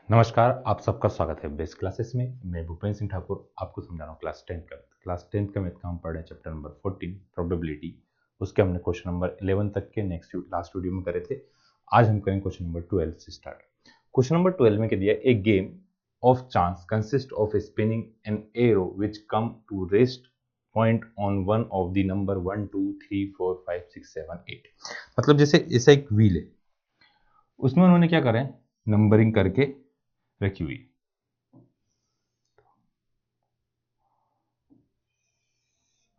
नमस्कार, आप सबका स्वागत है बेस्ट क्लासेस में। मैं भूपेंद्र सिंह ठाकुर आपको समझा रहा हूँ क्लास 10 का मैथ। क्लास 10 का मैथ का हम पढ़ रहे हैं चैप्टर नंबर 14 प्रोबेबिलिटी। उसके हमने क्वेश्चन नंबर 11 तक के लास्ट वीडियो में करे थे। आज हम करेंगे क्वेश्चन नंबर 12 से स्टार्ट। क्वेश्चन नंबर 12 में कह दिया a game of chance consist of spinning an arrow which come to rest point on one of the number 1 2 3 4 5 6 7 8। मतलब जैसे ऐसा एक व्हील है, उसमें उन्होंने क्या करें, नंबरिंग करके रखी हुई।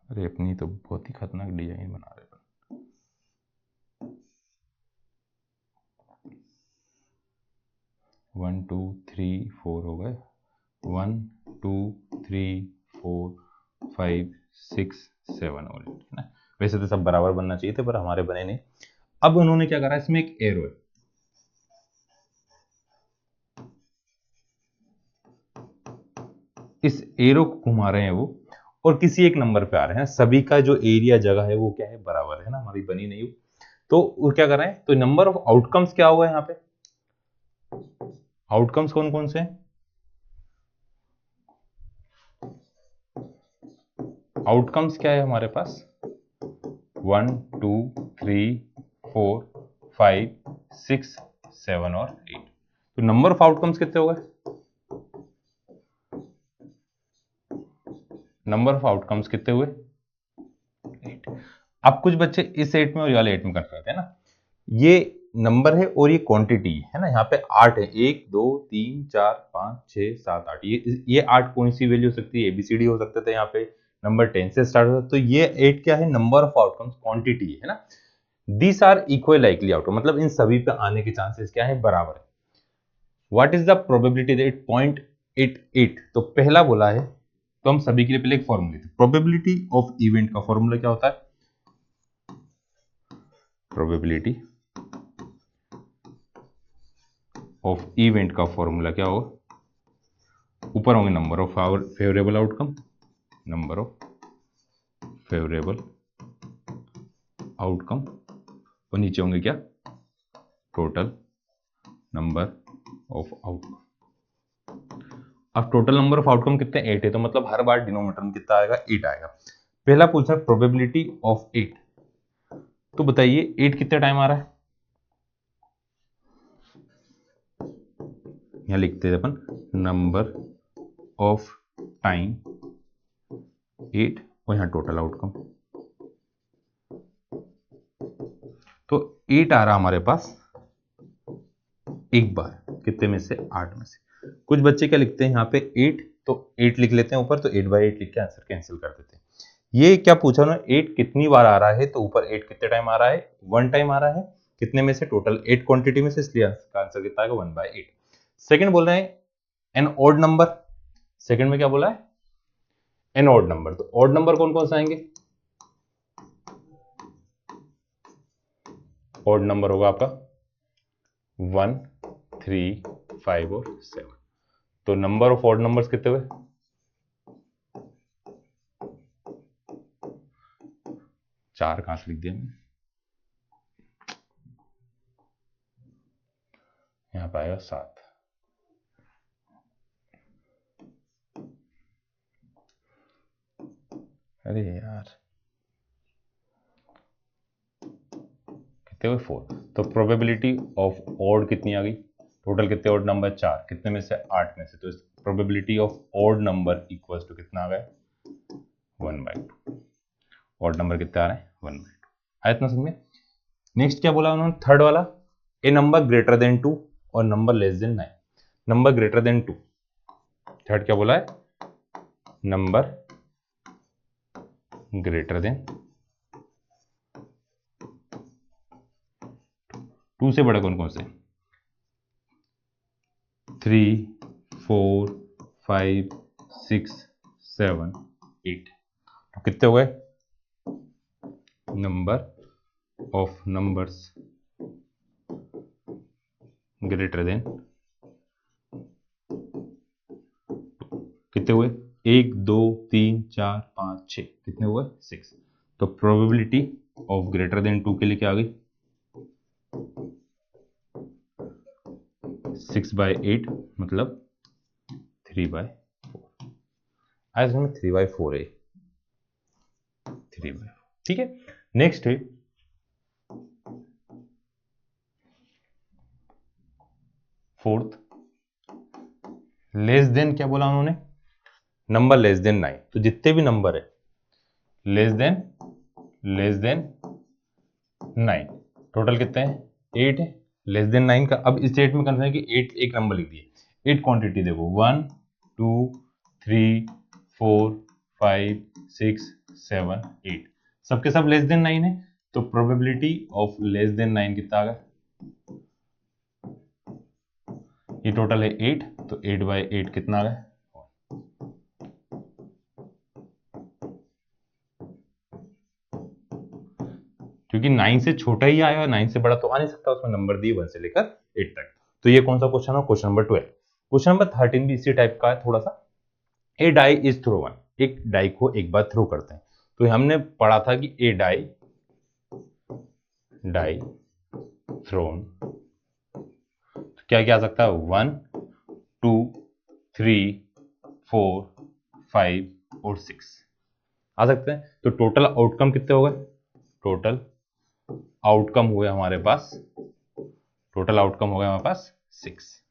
अरे अपनी तो बहुत ही खतरनाक डिजाइन बना रहे हैं। 1 2 3 4 हो गए, 1 2 3 4 5 6 7 और 8 है ना। वैसे तो सब बराबर बनना चाहिए थे पर हमारे बने नहीं। अब उन्होंने क्या करा, इसमें एक एरो है, इस एरो को घुमा रहे हैं वो, और किसी एक नंबर पे आ रहे हैं। सभी का जो एरिया जगह है वो क्या है, बराबर है ना, हमारी बनी नहीं हो। तो वो क्या कर रहे हैं, तो नंबर ऑफ आउटकम्स क्या होगा यहाँ पे, आउटकम्स कौन कौन से हैं, आउटकम्स क्या है हमारे पास 1 2 3 4 5 6 7 और 8। तो नंबर ऑफ आउटकम्स कितने हो गए, नंबर ऑफ आउटकम्स कितने हुए 8। अब कुछ बच्चे इस 8 में और ये वाले 8 में कर रहे थे ना। ये नंबर है और ये क्वांटिटी है ना, यहाँ पे 8 है, 1 2 3 4 5 6 7 8। ये 8 कौन सी वैल्यू हो सकती है, एबीसीडी हो सकते थे। यहाँ पे नंबर 10 से स्टार्ट होता है, तो ये 8 क्या है, नंबर ऑफ आउटकम्स क्वांटिटी है ना। These are equal likely outcome, मतलब इन सभी पे आने के चांसेस क्या है, बराबर है। What is the probability that 0.88। तो पहला बोला है, तो हम सभी के लिए पहले एक फॉर्मूला लेते हैं। प्रोबेबिलिटी ऑफ इवेंट का फॉर्मूला क्या होता है, प्रोबेबिलिटी ऑफ इवेंट का फॉर्मूला क्या होगा, ऊपर होंगे number of favourable outcome, number of favourable outcome, और नीचे होंगे क्या, टोटल नंबर ऑफ आउटकम। अब टोटल नंबर ऑफ आउटकम कितने, 8 है, तो मतलब हर बार डिनोमिनेटर में कितना आएगा, 8 आएगा। पहला पूछा प्रोबेबिलिटी ऑफ 8, तो बताइए 8 कितने टाइम आ रहा है, यहां लिखते हैं अपन नंबर ऑफ टाइम 8 और यहां टोटल आउटकम। तो 8 आ रहा हमारे पास एक बार, कितने में से, 8 में से। कुछ बच्चे क्या लिखते हैं यहाँ पे 8, तो 8 लिख लेते हैं ऊपर, तो 8/8 लिख के आंसर कैंसिल कर देते हैं। ये क्या पूछा उन्होंने, 8 कितनी बार आ रहा है, तो ऊपर 8 कितने टाइम आ रहा है, 1 टाइम आ रहा है। कितने में से, टोटल 8 क्वांटिटी में से, इसलिए इसका आंसर कितना आएगा, 1/8। सेकंड बोल रहे हैं एन ऑड नंबर। सेकंड में क्या बोला है, एन ऑड नंबर। तो ऑड नंबर कौन कौन से आएंगे, ऑड नंबर होगा आपका 1 3 5 और 7। तो नंबर ऑफ ऑड नंबर्स कितने हुए, 4 कहां से लिख दिया मैंने, यहाँ पे आएगा 7। अरे यार कितने हुए, 4। तो प्रोबेबिलिटी ऑफ ऑड कितनी आ गई, टोटल कितने ऑड नंबर, 4, कितने में से, 8 में से। तो probability of odd number equals to कितना आ गया, 1/2। ऑड नंबर कितने आ रहे हैं, 1/2। आया इतना समझ में। नेक्स्ट क्या बोला उन्होंने, थर्ड वाला, ए नंबर ग्रेटर देन 2 और number less than 9। Number greater than 2, third क्या बोला है, नंबर ग्रेटर देन 2 से बड़े कौन कौन से, 3 4 5 6 7 8। तो कितने हो गए, number of numbers greater than, कितने हुए, 1 2 3 4 5 6, कितने हुए, 6। तो प्रोबेबिलिटी ऑफ ग्रेटर देन 2 के लिए क्या आ गई, 6/8 मतलब 3/4। आज में 3/4 है, 3/4। ठीक है, नेक्स्ट है फोर्थ, लेस देन क्या बोला उन्होंने, नंबर लेस देन 9। तो जितने भी नंबर है लेस देन 9, टोटल कितने हैं, 8 है। लेस देन 9 का अब इस स्टेट में कंफर्म है कि 8 एक नंबर लिख दिए। 8 क्वांटिटी देखो 1 2 3 4 5 6 7 8, सबके सब लेस देन 9 है। तो प्रोबेबिलिटी ऑफ लेस देन 9 कितना आ गया, ये टोटल है 8, तो 8/8 कितना आ गया, क्योंकि 9 से छोटा ही आया और 9 से बड़ा तो आ नहीं सकता, उसमें नंबर दिए 1 से लेकर 8 तक। तो ये कौन सा क्वेश्चन है, क्वेश्चन नंबर 12। क्वेश्चन नंबर 13 भी इसी टाइप का है थोड़ा सा। ए डाई इज थ्रो वन, एक डाई को एक बार थ्रो करते हैं। तो हमने पढ़ा था कि ए डाई थ्रोन, तो क्या क्या आ सकता है, 1 2 3 4 5 और 6 आ सकते हैं। तो टोटल आउटकम कितने हो गए, टोटल आउटकम हुए हमारे पास, टोटल आउटकम हो गया हमारे पास 6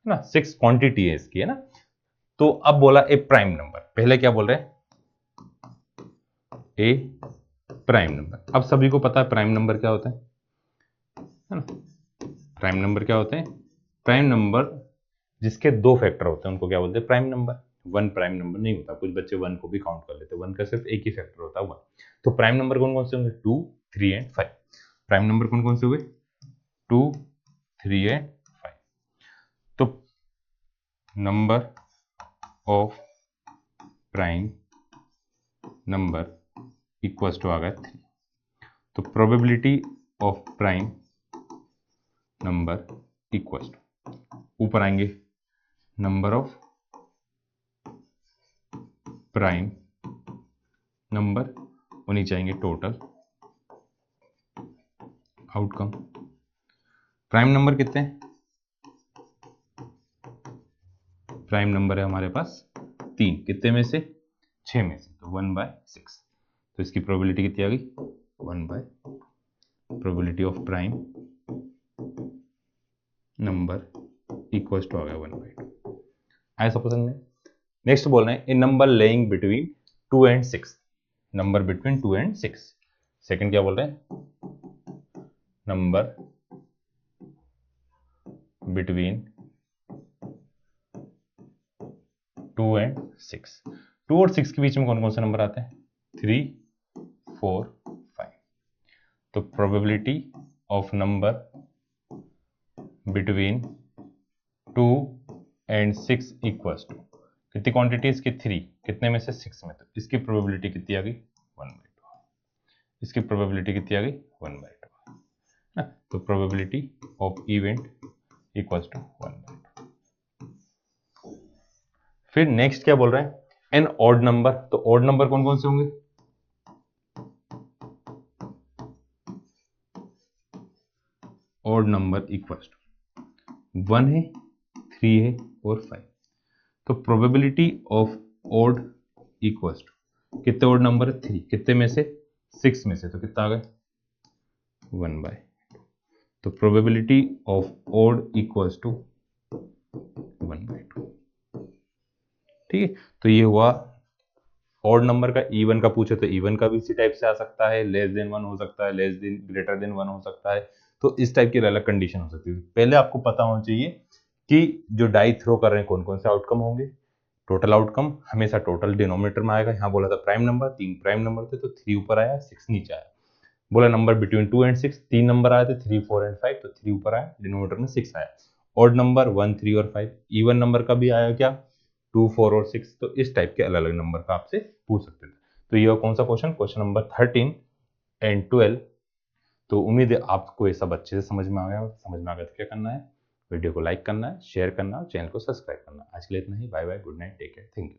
है ना, 6 क्वांटिटी है इसकी, है ना। तो अब बोला ए प्राइम नंबर, पहले क्या बोल रहे हैं, ए प्राइम नंबर। अब सभी को पता है प्राइम नंबर क्या होता है ना, प्राइम नंबर क्या होते हैं, प्राइम नंबर जिसके 2 फैक्टर होते हैं उनको क्या बोलते हैं, प्राइम नंबर। 1 प्राइम नंबर नहीं होता, कुछ बच्चे 1 को भी काउंट कर लेते हैं, 1 का सिर्फ एक ही फैक्टर होता है 1। तो प्राइम नंबर कौन कौन से होंगे, 2 3 एंड 5। प्राइम नंबर कौन कौन से हुए, 2 3 एंड 5। तो number of prime number equals to आ गया 3। तो probability of prime number equals to, ऊपर आएंगे नंबर ऑफ प्राइम नंबर और नीचे आएंगे टोटल आउटकम। प्राइम नंबर कितने हैं, प्राइम नंबर है हमारे पास 3, कितने में से, 6 में से, तो 1/6। तो इसकी प्रोबेबिलिटी कितनी आ गई, 1/, probability of prime number equals to आ गया 1/2। आया सब समझ में। नेक्स्ट बोल रहे हैं a number laying between 2 and 6, number between 2 and 6। Second क्या बोल रहे हैं, नंबर बिटवीन 2 एंड 6। 2 और 6 के बीच में कौन कौन से नंबर आते हैं, 3 4 5। तो probability of number between 2 and 6 equals to, कितनी क्वांटिटी इसकी, 3, कितने में से, 6 में। तो इसकी प्रोबेबिलिटी कितनी आ गई, 1/2। इसकी प्रोबेबिलिटी कितनी आ गई, 1/2 ना। तो probability of event equals to 1/2। फिर नेक्स्ट क्या बोल रहे हैं, एन ऑड नंबर। तो ऑड नंबर कौन कौन से होंगे, ऑड नंबर इक्वल्स टू 1 है, 3 है और 5। तो probability of odd equals to, कितने ऑड नंबर है, 3, कितने में से, 6 में से, तो कितना आ गया, 1/2। तो probability of odd equals to 1/2। ठीक है, तो ये हुआ ऑड नंबर का। इवन का पूछे तो इवन का भी इसी टाइप से आ सकता है, लेस देन 1 हो सकता है, लेस देन ग्रेटर देन 1 हो सकता है। तो इस टाइप की अलग कंडीशन हो सकती है। पहले आपको पता होना चाहिए कि जो डाई थ्रो कर रहे हैं कौन कौन से आउटकम होंगे। टोटल आउटकम हमेशा टोटल डिनोमिनेटर में आएगा। यहाँ बोला था प्राइम नंबर, 3 प्राइम नंबर थे तो 3 ऊपर आया, 6 नीचे आया। बोला नंबर बिटवीन 2 एंड 6, 3 नंबर आए थे, 3 4 एंड 5, तो 3 ऊपर आया, डिनोमिनेटर में 6 आया। ऑड नंबर 1 3 और 5। इवन नंबर का भी आया क्या, 2 4 और 6। तो इस टाइप के अलग अलग नंबर का आपसे पूछ सकते थे। तो ये कौन सा क्वेश्चन, क्वेश्चन नंबर 13 एंड 12। तो उम्मीद है आपको ये सब अच्छे से समझ में आ गया। समझ में आ गया तो क्या करना है, वीडियो को लाइक करना है, शेयर करना है, चैनल को सब्सक्राइब करना है। आज के लिए इतना ही, bye bye, good night, take care, thank you.